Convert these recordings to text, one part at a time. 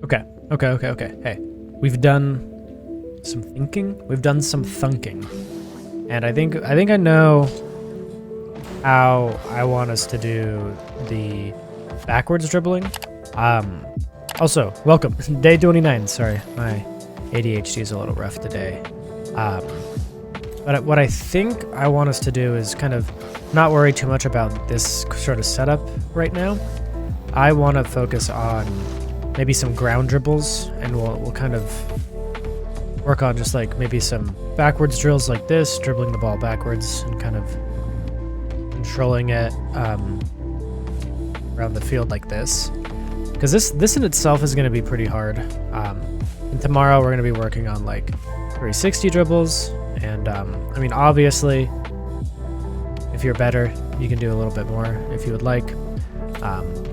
Okay. Hey, we've done some thinking. We've done some thunking. And I think I know how I want us to do the backwards dribbling. Also, welcome. Day 29. Sorry, my ADHD is a little rough today. But what I think I want us to do is kind of not worry too much about this sort of setup right now. I want to focus on maybe some ground dribbles, and we'll kind of work on just like maybe some backwards drills like this, dribbling the ball backwards and kind of controlling it around the field like this. Because this in itself is going to be pretty hard. And tomorrow we're going to be working on like 360 dribbles. And I mean, obviously, if you're better, you can do a little bit more if you would like.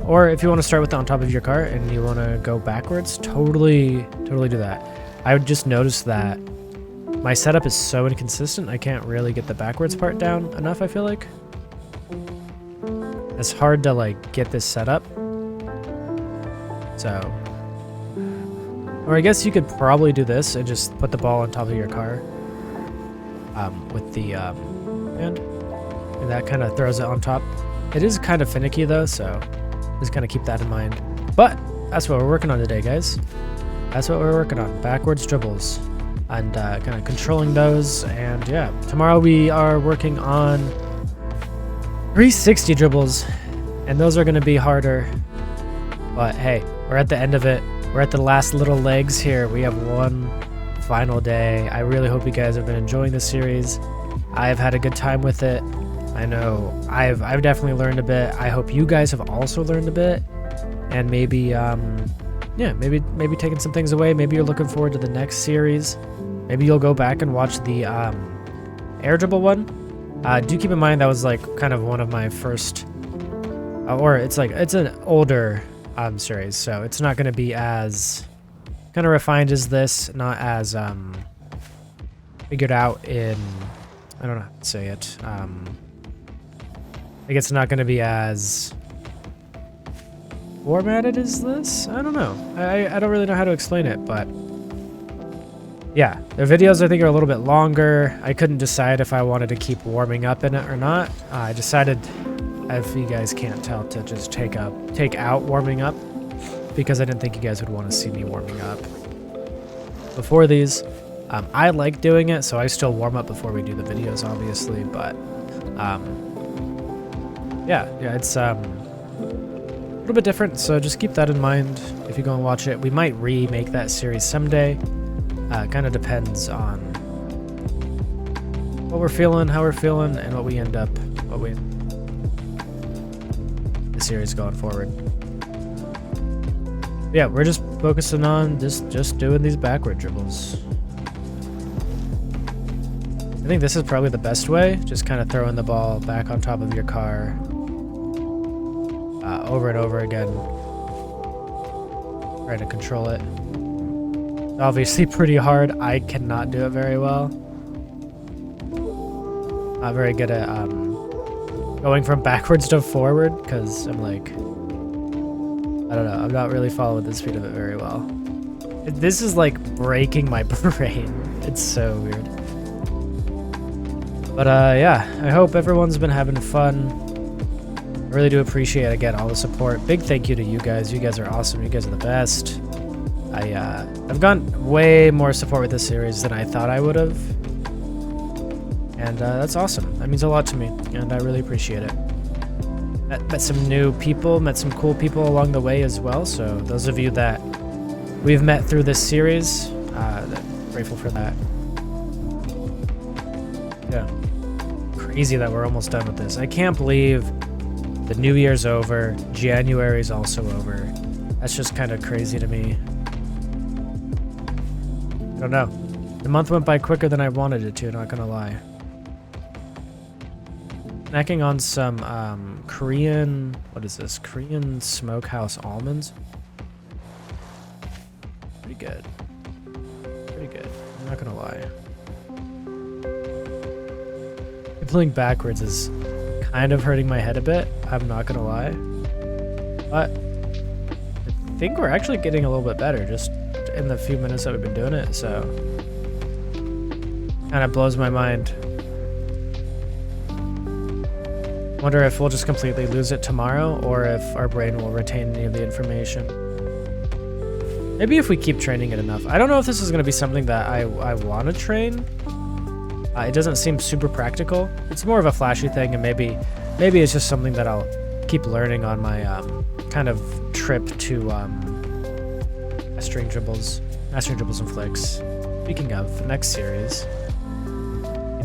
Or if you want to start with on top of your cart and you want to go backwards, totally do that. I would just notice that my setup is so inconsistent, I can't really get the backwards part down enough, I feel like. It's hard to like get this set up. So, or I guess you could probably do this and just put the ball on top of your car with the hand, and that kind of throws it on top. It is kind of finicky though, so just kind of keep that in mind. But that's what we're working on today, guys. That's what we're working on, backwards dribbles, and kind of controlling those. And yeah, tomorrow we are working on 360 dribbles, and those are going to be harder. But hey, we're at the end of it. We're at the last little legs here. We have one final day. I really hope you guys have been enjoying this series. I've had a good time with it. I know I've definitely learned a bit. I hope you guys have also learned a bit, and maybe yeah, maybe taking some things away. Maybe you're looking forward to the next series. Maybe you'll go back and watch the air dribble one. Do keep in mind that was like kind of one of my first, or it's an older series, so it's not going to be as kind of refined as this, not as figured out in, I don't know how to say it. I guess it's not going to be as formatted as this. I don't know. I don't really know how to explain it, but yeah, their videos I think are a little bit longer. I couldn't decide if I wanted to keep warming up in it or not. I decided, if you guys can't tell, to just take out warming up, because I didn't think you guys would want to see me warming up before these. I like doing it, so I still warm up before we do the videos, obviously, but yeah, it's a little bit different, so just keep that in mind if you go and watch it. We might remake that series someday. Kind of depends on what we're feeling, how we're feeling, and what we end up, the series going forward. Yeah, we're just focusing on just doing these backward dribbles. I think this is probably the best way, just kind of throwing the ball back on top of your car over and over again, trying to control it. Obviously pretty hard. I cannot do it very well. Not very good at going from backwards to forward, because I'm like, I don't know, I'm not really following the speed of it very well. This is like breaking my brain. It's so weird. But yeah, I hope everyone's been having fun. I really do appreciate, again, all the support. Big thank you to you guys. You guys are awesome. You guys are the best. I've gotten way more support with this series than I thought I would have. And that's awesome. That means a lot to me, and I really appreciate it. Met some new people, met some cool people along the way as well. So those of you that we've met through this series, grateful for that. Yeah. Crazy that we're almost done with this. I can't believe the New Year's over. January's also over. That's just kind of crazy to me. I don't know. The month went by quicker than I wanted it to, not gonna lie. Snacking on some Korean, what is this? Korean smokehouse almonds. Pretty good. Pretty good. I'm not gonna lie. Pulling backwards is kind of hurting my head a bit. I'm not gonna lie. But think we're actually getting a little bit better just in the few minutes that we've been doing it, so kind of blows my mind. Wonder if we'll just completely lose it tomorrow or if our brain will retain any of the information. Maybe if we keep training it enough. I don't know if this is going to be something that I want to train. It doesn't seem super practical. It's more of a flashy thing, and maybe it's just something that I'll keep learning on my kind of trip to mastering dribbles and flicks. Speaking of next series, let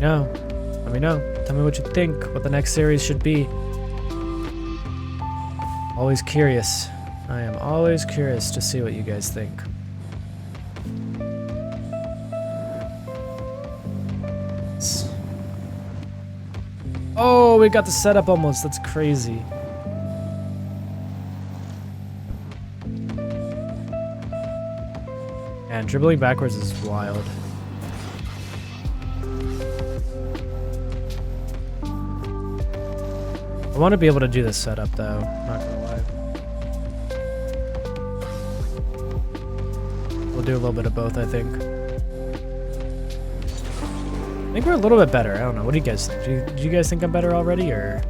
me know. Tell me what you think, what the next series should be. Always curious. I am always curious to see what you guys think. Oh, we got the setup almost. That's crazy. And dribbling backwards is wild. I want to be able to do this setup though, not gonna lie. We'll do a little bit of both, I think. I think we're a little bit better. I don't know. What do you guys think? Do you guys think I'm better already, or?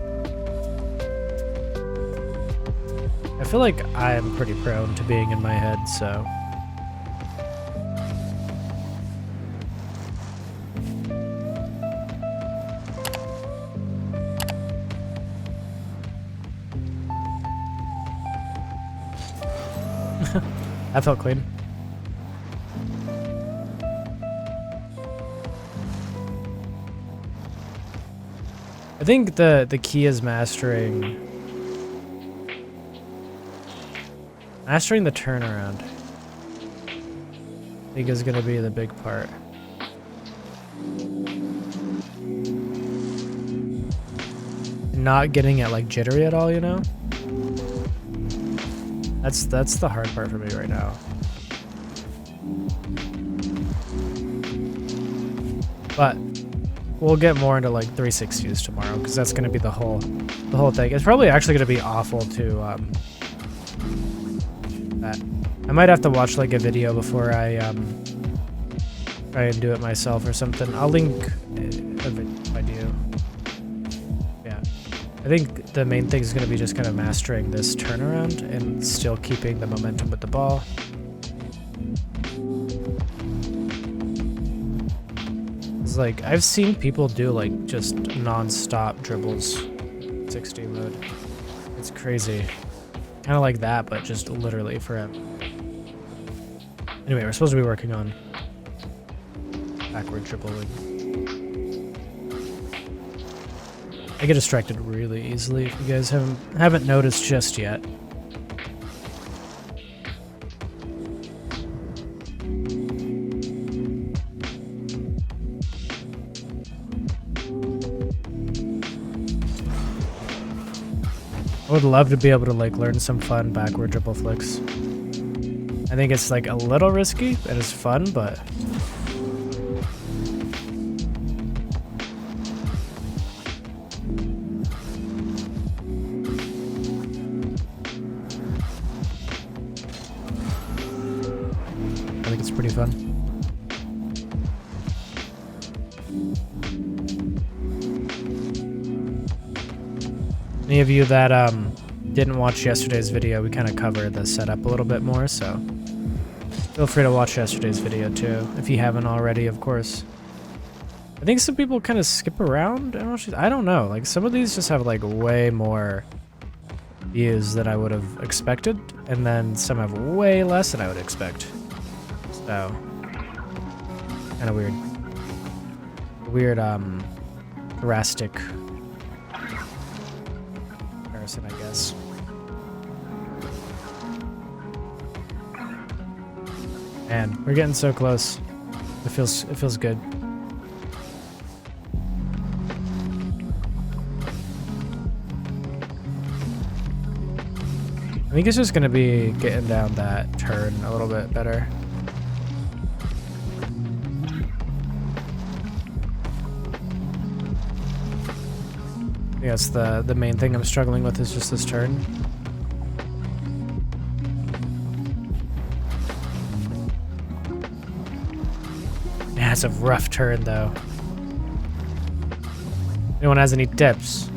I feel like I'm pretty prone to being in my head, so. That felt clean. I think the key is mastering the turnaround. I think is gonna be the big part. Not getting it like jittery at all, you know? That's the hard part for me right now. But we'll get more into like 360s tomorrow because that's going to be the whole thing. It's probably actually going to be awful to that. I might have to watch like a video before I try and do it myself or something. I'll link if I do. Yeah, I think the main thing is going to be just kind of mastering this turnaround and still keeping the momentum with the ball. It's like I've seen people do like just non-stop dribbles 60 mode. It's crazy. Kind of like that, but just literally forever. Anyway, we're supposed to be working on backward dribbling. I get distracted really easily if you guys haven't noticed just yet. I would love to be able to like learn some fun backward dribble flicks. I think it's like a little risky and it's fun, but I think it's pretty fun. Any of you that didn't watch yesterday's video, we kind of covered the setup a little bit more, so feel free to watch yesterday's video too, if you haven't already, of course. I think some people kind of skip around. I don't know. Like some of these just have like way more views than I would have expected, and then some have way less than I would expect. So kind of weird. Weird, drastic comparison, I guess. Man, we're getting so close. It feels good. I think it's just gonna be getting down that turn a little bit better. I guess the main thing I'm struggling with is just this turn. massive rough turn though. Anyone has any tips?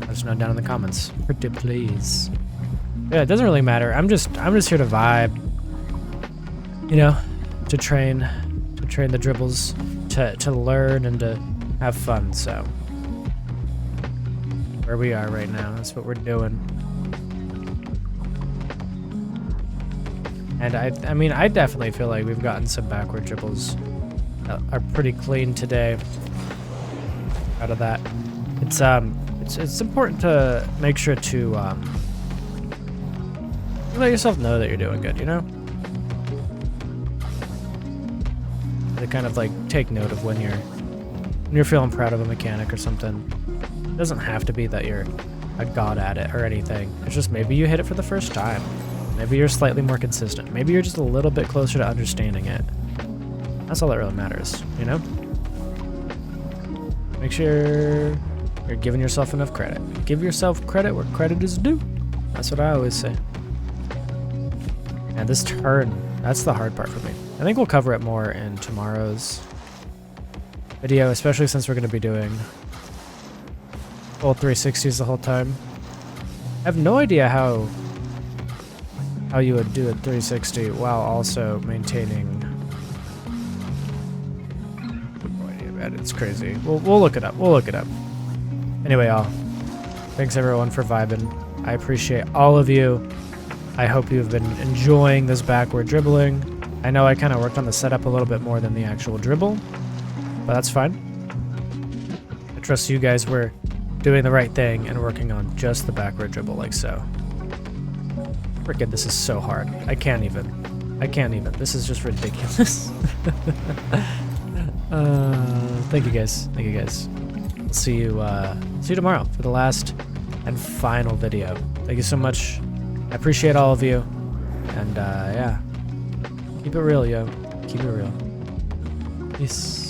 Let us know down in the comments. Pretty please. Yeah, it doesn't really matter. I'm just here to vibe. You know, to train the dribbles, to learn and to have fun. So where we are right now, that's what we're doing. And I mean, I definitely feel like we've gotten some backward dribbles that are pretty clean today. Out of that, it's important to make sure to let yourself know that you're doing good. You know, to kind of like take note of when you're feeling proud of a mechanic or something. It doesn't have to be that you're a god at it or anything. It's just maybe you hit it for the first time. Maybe you're slightly more consistent. Maybe you're just a little bit closer to understanding it. That's all that really matters, you know? Make sure you're giving yourself enough credit. Give yourself credit where credit is due. That's what I always say. And this turn, that's the hard part for me. I think we'll cover it more in tomorrow's video, especially since we're going to be doing full 360s the whole time. I have no idea how you would do a 360 while also maintaining. It's crazy. We'll look it up. We'll look it up. Anyway, y'all. Thanks everyone for vibing. I appreciate all of you. I hope you've been enjoying this backward dribbling. I know I kind of worked on the setup a little bit more than the actual dribble, but that's fine. I trust you guys were doing the right thing and working on just the backward dribble like so. Frickin', this is so hard. I can't even. This is just ridiculous. Thank you guys. We'll see you tomorrow for the last and final video. Thank you so much. I appreciate all of you. And yeah. Keep it real, yo. Keep it real. Peace.